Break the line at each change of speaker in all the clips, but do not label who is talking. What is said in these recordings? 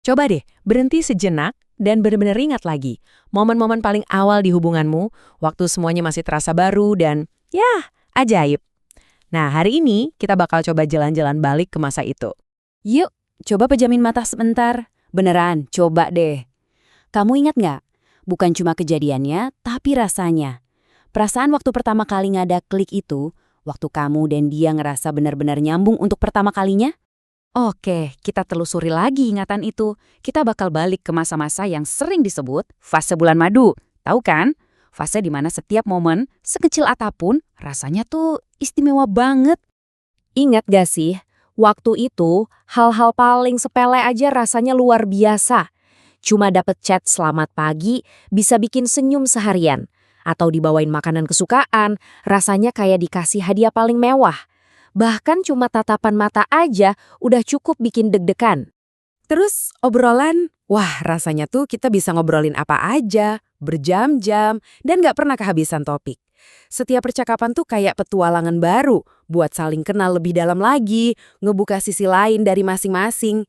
Coba deh, berhenti sejenak dan benar-benar ingat lagi momen-momen paling awal di hubunganmu, waktu semuanya masih terasa baru dan, ya, ajaib. Nah, hari ini kita bakal coba jalan-jalan balik ke masa itu.
Yuk, coba pejamin mata sebentar. Beneran, coba deh. Kamu ingat nggak? Bukan cuma kejadiannya, tapi rasanya. Perasaan waktu pertama kali ngada klik itu, waktu kamu dan dia ngerasa benar-benar nyambung untuk pertama kalinya?
Oke, kita telusuri lagi ingatan itu. Kita bakal balik ke masa-masa yang sering disebut fase bulan madu. Tahu kan? Fase di mana setiap momen, sekecil apapun, rasanya tuh istimewa banget.
Ingat gak sih, waktu itu hal-hal paling sepele aja rasanya luar biasa. Cuma dapet chat selamat pagi bisa bikin senyum seharian. Atau dibawain makanan kesukaan, rasanya kayak dikasih hadiah paling mewah. Bahkan cuma tatapan mata aja udah cukup bikin deg-degan.
Terus obrolan, wah rasanya tuh kita bisa ngobrolin apa aja, berjam-jam, dan gak pernah kehabisan topik. Setiap percakapan tuh kayak petualangan baru, buat saling kenal lebih dalam lagi, ngebuka sisi lain dari masing-masing.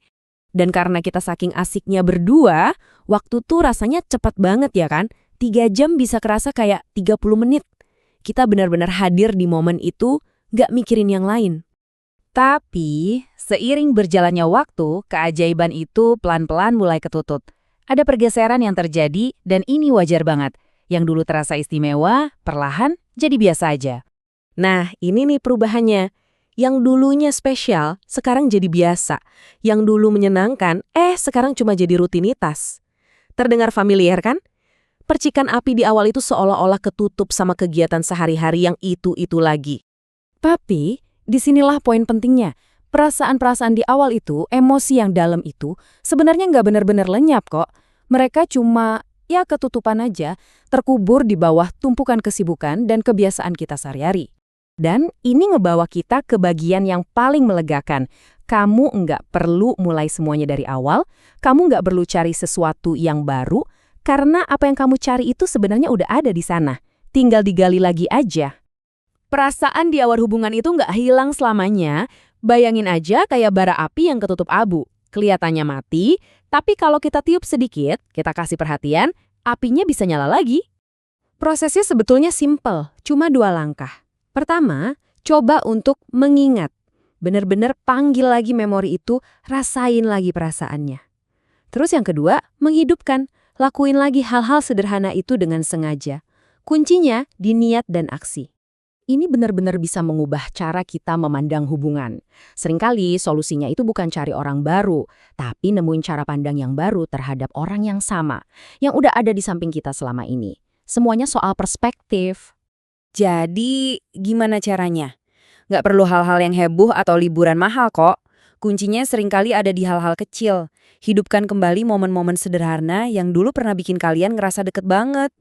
Dan karena kita saking asiknya berdua, waktu tuh rasanya cepet banget ya kan? 3 jam bisa kerasa kayak 30 menit. Kita benar-benar hadir di momen itu, gak mikirin yang lain.
Tapi, seiring berjalannya waktu, keajaiban itu pelan-pelan mulai ketutut. Ada pergeseran yang terjadi dan ini wajar banget. Yang dulu terasa istimewa, perlahan jadi biasa aja.
Nah, ini nih perubahannya. Yang dulunya spesial, sekarang jadi biasa. Yang dulu menyenangkan, sekarang cuma jadi rutinitas. Terdengar familiar kan? Percikan api di awal itu seolah-olah ketutup sama kegiatan sehari-hari yang itu-itu lagi. Tapi, disinilah poin pentingnya. Perasaan-perasaan di awal itu, emosi yang dalam itu, sebenarnya nggak benar-benar lenyap kok. Mereka cuma, ya ketutupan aja, terkubur di bawah tumpukan kesibukan dan kebiasaan kita sehari-hari. Dan ini ngebawa kita ke bagian yang paling melegakan. Kamu nggak perlu mulai semuanya dari awal, kamu nggak perlu cari sesuatu yang baru, karena apa yang kamu cari itu sebenarnya udah ada di sana. Tinggal digali lagi aja. Perasaan di awal hubungan itu nggak hilang selamanya. Bayangin aja kayak bara api yang ketutup abu. Kelihatannya mati, tapi kalau kita tiup sedikit, kita kasih perhatian, apinya bisa nyala lagi. Prosesnya sebetulnya simple, cuma 2 langkah. Pertama, coba untuk mengingat. Benar-benar panggil lagi memori itu, rasain lagi perasaannya. Terus yang kedua, menghidupkan. Lakuin lagi hal-hal sederhana itu dengan sengaja. Kuncinya di niat dan aksi. Ini benar-benar bisa mengubah cara kita memandang hubungan. Seringkali solusinya itu bukan cari orang baru, tapi nemuin cara pandang yang baru terhadap orang yang sama, yang udah ada di samping kita selama ini. Semuanya soal perspektif.
Jadi, gimana caranya? Nggak perlu hal-hal yang heboh atau liburan mahal kok. Kuncinya seringkali ada di hal-hal kecil. Hidupkan kembali momen-momen sederhana yang dulu pernah bikin kalian ngerasa deket banget.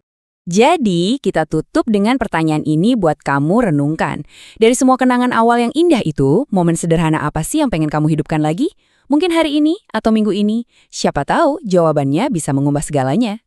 Jadi, kita tutup dengan pertanyaan ini buat kamu renungkan. Dari semua kenangan awal yang indah itu, momen sederhana apa sih yang pengen kamu hidupkan lagi? Mungkin hari ini atau minggu ini? Siapa tahu jawabannya bisa mengubah segalanya.